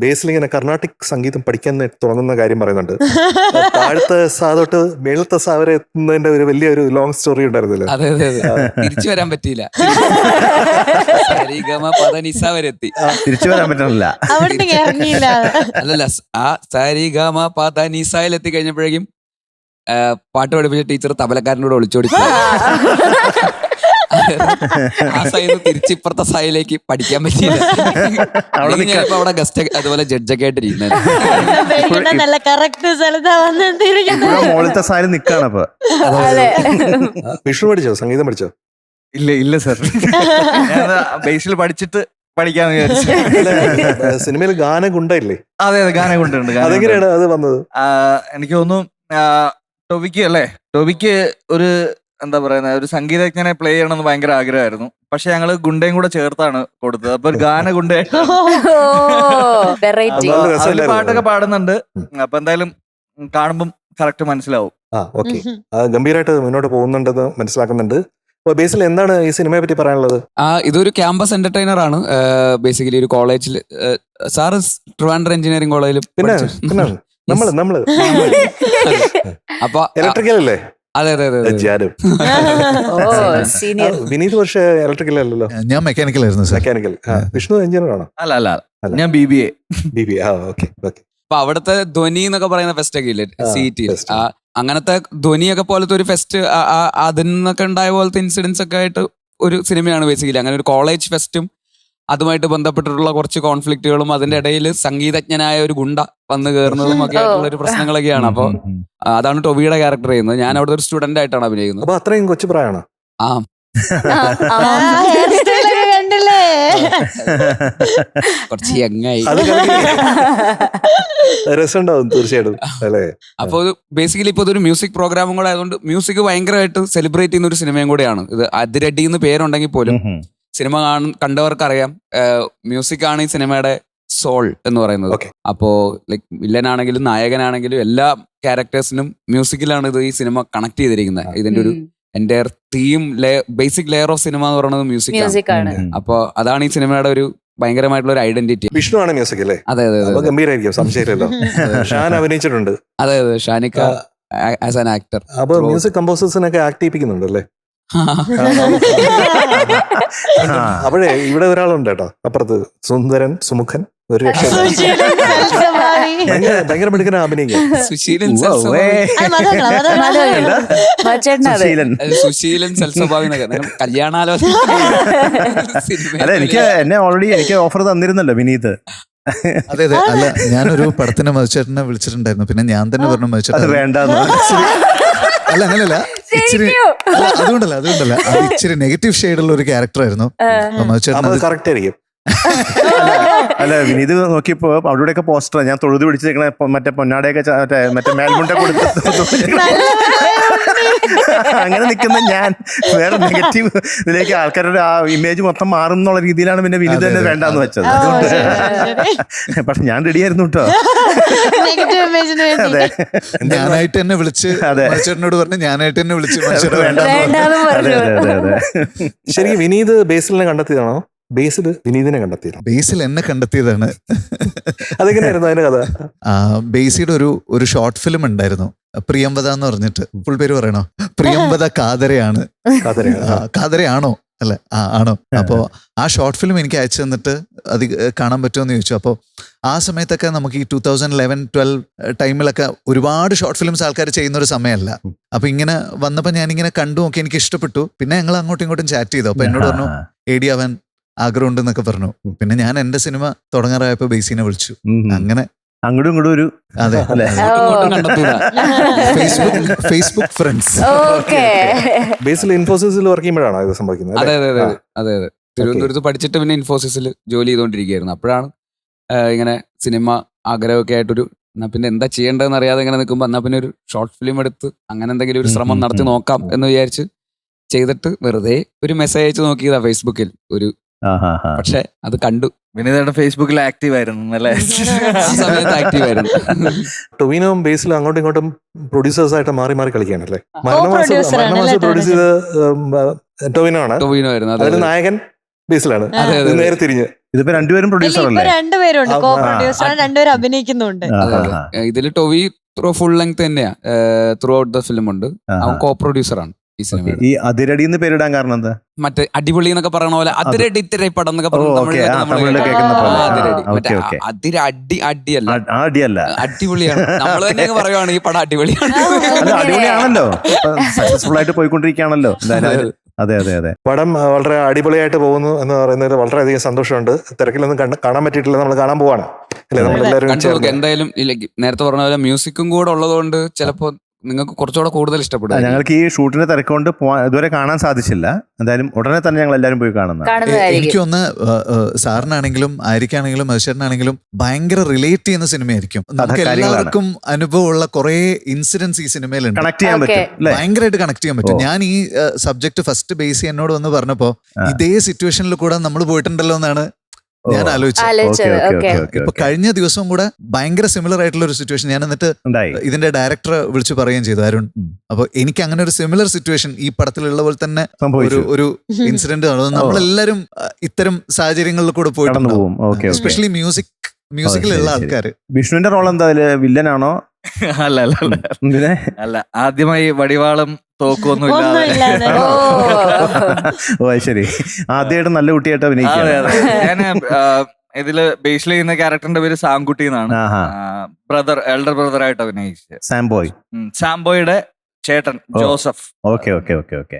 ബേസിൽ ഇങ്ങനെ കർണാട്ടിക് സംഗീതം പഠിക്കാൻ തുടങ്ങുന്ന കാര്യം പറയുന്നുണ്ട്. താഴത്തെ സാ തൊട്ട് മേളത്തെ സാ വരെ എത്തുന്നതിന്റെ ഒരു വലിയൊരു ലോങ് സ്റ്റോറി ഉണ്ടായിരുന്നില്ല. അതെ അതെ അതെ, തിരിച്ചു വരാൻ പറ്റിയില്ല. സരിഗമ പദനിസ വരെ എത്തി, തിരിച്ചു വരാൻ പറ്റണില്ല. അല്ലല്ല, ആ സരിഗമ പദനിസയിൽ എത്തി കഴിഞ്ഞപ്പോഴേക്കും പാട്ട് പഠിപ്പിച്ച ടീച്ചർ തബലക്കാരനോട് ഒളിച്ചോടി ആ സൈന്ന് തിരിച്ചിപ്പുറത്തെ സായിലേക്ക് പഠിക്കാൻ പറ്റിയില്ല. അവിടെ ഗസ്റ്റ് അതുപോലെ ജഡ്ജൊക്കെ ആയിട്ടിരിക്കുന്നത്. മോളത്തെ സാരി നിക്കാണ്. അപ്പൊ വിഷ്ണു പഠിച്ചോ, സംഗീതം പഠിച്ചോ? ഇല്ല സർ, ബേസിൽ പഠിച്ചിട്ട് പഠിക്കാന്ന് വിചാരിച്ചു. സിനിമയിൽ ഗാനഗുണ്ടയില്ലേ? അതെ അതെ, ഗാനഗുണ്ടുണ്ട്. അതെങ്ങനെയാണ് അത് വന്നത്? എനിക്ക് തോന്നുന്നു ടോബിക്ക് ഒരു എന്താ പറയുന്ന ഒരു സംഗീതജ്ഞനെ പ്ലേ ചെയ്യണമെന്ന് ഭയങ്കര ആഗ്രഹമായിരുന്നു. പക്ഷെ ഞങ്ങള് ഗുണ്ടയും കൂടെ ചേർത്താണ് കൊടുത്തത്. അപ്പൊ ഒരു ഗാനഗുണ്ട അതില് പാട്ടൊക്കെ പാടുന്നുണ്ട്. അപ്പൊ എന്തായാലും കാണുമ്പം കറക്റ്റ് മനസ്സിലാവും. ഓക്കെ, ഗംഭീരമായിട്ട് മുന്നോട്ട് പോകുന്നുണ്ടെന്ന് മനസ്സിലാക്കുന്നുണ്ട്. ബേസിൽ എന്താണ് ഈ സിനിമയെ പറ്റി പറയാനുള്ളത്? ഇതൊരു ക്യാമ്പസ് എന്റർടൈനർ ആണ്. ബേസിക്കലി ഒരു കോളേജിൽ, സാറ് ട്രിവാൻഡ്രം എഞ്ചിനീയറിംഗ് കോളേജിൽ. പിന്നെ നമ്മള് അപ്പൊ ഇലക്ട്രിക്കൽ അല്ലേ? അതെ അതെ അതെ. വിനീത് പക്ഷേ ഇലക്ട്രിക്കൽ അല്ലല്ലോ. ഞാൻ മെക്കാനിക്കൽ ആയിരുന്നു. മെക്കാനിക്കൽ. വിഷ്ണു എഞ്ചിനീയർ ആണോ? അല്ല, ഞാൻ BBA. ഓക്കെ. അപ്പൊ അവിടുത്തെ ധ്വനി എന്നൊക്കെ പറയുന്ന ഫെസ്റ്റ് ഒക്കെ ഇല്ലേ, CET, അങ്ങനത്തെ ധ്വനിയൊക്കെ പോലത്തെ ഒരു ഫെസ്റ്റ്, അതിൽ നിന്നൊക്കെ ഉണ്ടായ പോലത്തെ ഇൻസിഡൻസ് ഒക്കെ ആയിട്ട് ഒരു സിനിമയാണ് ബേസിക്കലി. അങ്ങനെ ഒരു കോളേജ് ഫെസ്റ്റും അതുമായിട്ട് ബന്ധപ്പെട്ടിട്ടുള്ള കുറച്ച് കോൺഫ്ലിക്റ്റുകളും അതിന്റെ ഇടയിൽ സംഗീതജ്ഞനായ ഒരു ഗുണ്ട വന്ന് കയറുന്നതും ഒക്കെ ആയിട്ടുള്ള ഒരു പ്രശ്നങ്ങളൊക്കെയാണ്. അപ്പൊ അതാണ് ടൊവിയുടെ ക്യാരക്ടർ ചെയ്യുന്നത്. ഞാൻ അവിടെ ഒരു സ്റ്റുഡന്റ് ആയിട്ടാണ് അഭിനയിക്കുന്നത്. അപ്പൊ അത്രയും കൊച്ചു പ്രായമാണ്. കുറച്ച് യങ്ങായി. രസമുണ്ടാവും തീർച്ചയായിട്ടും അല്ലേ? അപ്പൊ ബേസിക്കലി ഇപ്പൊ ഇതൊരു മ്യൂസിക് പ്രോഗ്രാമും കൂടെ ആയതുകൊണ്ട് മ്യൂസിക് ഭയങ്കരമായിട്ട് സെലിബ്രേറ്റ് ചെയ്യുന്ന ഒരു സിനിമയും കൂടെയാണ് ഇത്. അതിരടി എന്ന് പേരുണ്ടെങ്കിൽ പോലും സിനിമ കണ്ടവർക്കറിയാം മ്യൂസിക് ആണ് ഈ സിനിമയുടെ സോൾ എന്ന് പറയുന്നത്. അപ്പോ ലൈക് വില്ലനാണെങ്കിലും നായകനാണെങ്കിലും എല്ലാ ക്യാരക്ടേഴ്സിനും മ്യൂസിക്കിലാണ് ഇത് ഈ സിനിമ കണക്ട് ചെയ്തിരിക്കുന്നത്. ഇതിന്റെ ഒരു എൻ്റെ theme basic layer of cinema എന്ന് പറയുന്നത് മ്യൂസിക് ആണ്. അപ്പൊ അതാണ് ഈ സിനിമയുടെ ഒരു ഭയങ്കരമായിട്ടുള്ള ഒരു ഐഡന്റിറ്റി. വിഷ്ണു ആണ് മ്യൂസിക് അല്ലേ? അതെ അതെ അതെ, ഗംഭീരായിരിക്കും, സംശയമില്ലല്ലോ. ഷാൻ അഭിനയിച്ചിട്ടുണ്ട്. അതെ അതെ, ഷാനിക്ക ആസ് ആൻ ആക്ടർ. അപ്പൊ മ്യൂസിക് കമ്പോസേഴ്സിനൊക്കെ ആക്ട് ചെയ്യിപ്പിക്കുന്നുണ്ടല്ലേ? അപ്പോഴേ ഇവിടെ ഒരാളുണ്ട് കേട്ടോ അപ്പുറത്ത്, സുന്ദരൻ സുമുഖൻ, ഒരു രക്ഷ, ഭയങ്കര മിടുക്കനാ അഭിനയിക്കാൻ. സുശീലൻ സൽസ്വഭാവി കല്യാണാലോചന. അല്ല, എന്നെ ഓൾറെഡി എനിക്ക് ഓഫർ തന്നിരുന്നല്ലോ വിനീത്. അതെ അതെ. അല്ല, ഞാനൊരു പടത്തിന് മധുചേട്ടനെ വിളിച്ചിട്ടുണ്ടായിരുന്നു. പിന്നെ ഞാൻ തന്നെ പറഞ്ഞു മധുചേട്ടൻ വേണ്ട. അല്ല അങ്ങനെയല്ല, ഇച്ചിരി അതുകൊണ്ടല്ല അത് ഇച്ചിരി നെഗറ്റീവ് ഷെയ്ഡുള്ള ഒരു ക്യാരക്ടർ ആയിരുന്നു. കറക്റ്റ് ആയിരിക്കും. അല്ല, വിനീത് നോക്കിയപ്പോ അവിടെയൊക്കെ പോസ്റ്റർ ഞാൻ തൊഴുത് പിടിച്ചിരിക്കണ മറ്റേ പൊന്നാടയൊക്കെ മറ്റേ മേൽമുണ്ട കൊടുത്ത് അങ്ങനെ നിൽക്കുന്ന ഞാൻ വേറെ നെഗറ്റീവ് ഇതിലേക്ക് ആൾക്കാരുടെ ആ ഇമേജ് മൊത്തം മാറും എന്നുള്ള രീതിയിലാണ് പിന്നെ വിനീത് തന്നെ വേണ്ടാന്ന് വെച്ചത്. പക്ഷെ ഞാൻ റെഡി ആയിരുന്നു കേട്ടോ. അതെ, ഞാനായിട്ട് എന്നെ വിളിച്ച് മനുഷ്യനോട് പറഞ്ഞു, ഞാനായിട്ട് എന്നെ വിളിച്ച് ശരിക്കും വിനീത് ബേസിലിനെ കണ്ടെത്തിയതാണോ? ബേസിൽ വിനീതിനെ കണ്ടെത്തിയതാണോ? ബേസിൽ എന്നെ കണ്ടെത്തിയതാണ്. അതെങ്ങനെയായിരുന്നു അതിന്റെ കഥ? ബേസിയുടെ ഒരു ഷോർട്ട് ഫിലിം ഉണ്ടായിരുന്നു, പ്രിയംവദ എന്ന് പറഞ്ഞിട്ട്. ഫുൾ പേര് പറയണോ? പ്രിയംവദ കാതരയാണ്. കാതരയാണോ? അല്ലെ, ആണോ? അപ്പോൾ ആ ഷോർട്ട് ഫിലിം എനിക്ക് അയച്ചു തന്നിട്ട് അത് കാണാൻ പറ്റുമോ എന്ന് ചോദിച്ചു. അപ്പോൾ ആ സമയത്തൊക്കെ നമുക്ക് ഈ 2011-12 ടൈമിലൊക്കെ ഒരുപാട് ഷോർട്ട് ഫിലിംസ് ആൾക്കാർ ചെയ്യുന്ന ഒരു സമയമല്ല. അപ്പൊ ഇങ്ങനെ വന്നപ്പോൾ ഞാനിങ്ങനെ കണ്ടു നോക്കി, എനിക്ക് ഇഷ്ടപ്പെട്ടു. പിന്നെ ഞങ്ങൾ അങ്ങോട്ടും ഇങ്ങോട്ടും ചാറ്റ് ചെയ്തു. അപ്പൊ എന്നോട് പറഞ്ഞു AD ആവാൻ ആഗ്രഹം ഉണ്ടെന്നൊക്കെ പറഞ്ഞു. പിന്നെ ഞാൻ എന്റെ സിനിമ തുടങ്ങാറായപ്പോ ബേസിനെ വിളിച്ചു. അങ്ങനെ അങ്ങോട്ടും ഇങ്ങോട്ടും ഒരു അതെ ഫേസ്ബുക്ക് ഫ്രണ്ട്സ്. ബേസിൽ ഇൻഫോസിസിൽ വർക്ക് ചെയ്യുമ്പോഴാണോ ഇത് സംഭവിക്കുന്നത്? അതെ അതെ അതെ അതെ അതെ. തിരുവനന്തപുരത്ത് പഠിച്ചിട്ട് പിന്നെ ഇൻഫോസിസിൽ ജോലി ചെയ്തുകൊണ്ടിരിക്കുകയായിരുന്നു. അപ്പോഴാണ് ഇങ്ങനെ സിനിമ ആഗ്രഹമൊക്കെ ആയിട്ടൊരു, എന്നാ പിന്നെ എന്താ ചെയ്യേണ്ടതെന്ന് അറിയാതെ ഇങ്ങനെ നിൽക്കുമ്പോൾ എന്നാ പിന്നെ ഒരു ഷോർട്ട് ഫിലിം എടുത്ത് അങ്ങനെ എന്തെങ്കിലും ഒരു ശ്രമം നടത്തി നോക്കാം എന്ന് വിചാരിച്ച് ചെയ്തിട്ട് വെറുതെ ഒരു മെസ്സേജ് അയച്ചു നോക്കിയതാ ഫേസ്ബുക്കിൽ ഒരു. പക്ഷെ അത് കണ്ടു. വിനീതയുടെ ഫേസ്ബുക്കിൽ ആക്റ്റീവ് ആയിരുന്നു അല്ലേ? ആ സമയത്ത് ആക്റ്റീവ് ആയിരുന്നു. ടൊവിനോയും ബേസിലും അങ്ങോട്ടും ഇങ്ങോട്ടും പ്രൊഡ്യൂസേഴ്സ് ആയിട്ട് മാറി മാറി കളിക്കുകയാണല്ലേ? മരണമാസം പ്രൊഡ്യൂസ് ചെയ്ത് ടൊവിനോ ആണ്. ടൊവിനോ ആയിരുന്നു. അതിൽ നായകൻ ബേസിലാണ്. അതെ, അതെ. നേരെ തിരിഞ്ഞ് ഇതിപ്പോ രണ്ടുപേരും പ്രൊഡ്യൂസർ ഇപ്പൊ അല്ലേ? രണ്ടുപേരുണ്ട്, കോ പ്രൊഡ്യൂസറാണ്, രണ്ടുപേരും അഭിനയിക്കുന്നുണ്ട്. ഇതിൽ ടോവി ഫുൾ ലെങ്ത് തന്നെയാ, ത്രൂ ഔട്ട് ദ ഫിലിം ഉണ്ട്. അവൻ കോ പ്രൊഡ്യൂസറാണ് ഈ സിനിമ. ഈ അതിരടി എന്ന് പേരിടാൻ കാരണം എന്താ? മറ്റേ അടിപൊളി എന്നൊക്കെ പറയുന്ന പോലെ അതിരടി ഇത്തിരി പടം എന്നൊക്കെ ഓ, okay. തമിഴില് കേൾക്കുന്ന പോലെ. അതിരടി okay. അതിര അടിയല്ല, ആ അടിയല്ല. അടിപൊളിയാണ്. നമ്മൾ തന്നെ പറയുവാണ് ഈ പടം അടിപൊളിയാണ്. അല്ല, അടിപൊളിയാണല്ലോ, സക്സസ്ഫുൾ ആയിട്ട് പോയിക്കൊണ്ടിരിക്കുകയാണല്ലോ എന്തായാലും. അതെ അതെ അതെ. പടം വളരെ അടിപൊളിയായിട്ട് പോകുന്നു എന്ന് പറയുന്നതിൽ വളരെയധികം സന്തോഷമുണ്ട്. തിരക്കിലൊന്നും കാണാൻ പറ്റിയിട്ടില്ല, നമ്മൾ കാണാൻ പോവാണ് അല്ലേ, നമ്മളെല്ലാവരും കണ്ടു നോക്ക് എന്തായാലും. നേരത്തെ പറഞ്ഞ പോലെ മ്യൂസിക്കും കൂടെ ഉള്ളതുകൊണ്ട് ചിലപ്പോ നിങ്ങൾക്ക് കുറച്ചുകൂടെ കൂടുതൽ ഇഷ്ടപ്പെടും. ഞങ്ങൾക്ക് ഈ ഷൂട്ടിന്റെ തിരക്കൊണ്ട് ഇതുവരെ കാണാൻ സാധിച്ചില്ല. എന്തായാലും ഉടനെ തന്നെ ഞങ്ങൾ എല്ലാവരും പോയി കാണുന്നത്. എനിക്കൊന്ന് സാറിനാണെങ്കിലും ആയിരിക്കാണെങ്കിലും മനുഷ്യനാണെങ്കിലും ഭയങ്കര റിലേറ്റ് ചെയ്യുന്ന സിനിമയായിരിക്കും. നമുക്ക് എല്ലാവർക്കും അനുഭവമുള്ള കുറെ ഇൻസിഡൻസ് ഈ സിനിമയിലുണ്ട്. കണക്ട് ചെയ്യാൻ പറ്റും അല്ലേ? ഭയങ്കരമായിട്ട് കണക്ട് ചെയ്യാൻ പറ്റും. ഞാൻ ഈ സബ്ജക്ട് ഫസ്റ്റ് ബേസ് എന്നോട് വന്ന് പറഞ്ഞപ്പോ ഇതേ സിറ്റുവേഷനിൽ കൂടെ നമ്മൾ പോയിട്ടുണ്ടല്ലോ എന്നാണ് ഞാൻ ആലോചിച്ചത്. ഇപ്പൊ കഴിഞ്ഞ ദിവസം കൂടെ ഭയങ്കര സിമിലർ ആയിട്ടുള്ള ഒരു സിറ്റുവേഷൻ ഞാൻ എന്നിട്ട് ഇതിന്റെ ഡയറക്ടറെ വിളിച്ചു പറയുകയും ചെയ്തു, അരുൺ. അപ്പൊ എനിക്ക് അങ്ങനെ ഒരു സിമിലർ സിറ്റുവേഷൻ ഈ പടത്തിലുള്ള പോലെ തന്നെ ഒരു ഇൻസിഡന്റ് നടന്നു. നമ്മളെല്ലാരും ഇത്തരം സാഹചര്യങ്ങളിൽ കൂടെ പോയിട്ട്, എസ്പെഷ്യലി മ്യൂസിക്കിലുള്ള ആൾക്കാര്. വിഷ്ണുവിന്റെ റോൾ എന്താ അതില്? വില്ലനാണോ? അല്ല അല്ല അല്ല അല്ല, ആദ്യമായി വടിവാളും തോക്കൊന്നും ഇല്ലാതെ. ഓ ശരി, ആദ്യമായിട്ട് നല്ല കുട്ടിയായിട്ട് അഭിനയിക്കുക. ഞാൻ ഇതില് ബേസിൽ ചെയ്യുന്ന ക്യാരക്ടറിന്റെ പേര് സാംകുട്ടി എന്നാണ്. എൽഡർ ബ്രദർ ആയിട്ട് അഭിനയിച്ചത് സാംബോയ്. സാംബോയുടെ ചേട്ടൻ Joseph. Okay okay okay okay.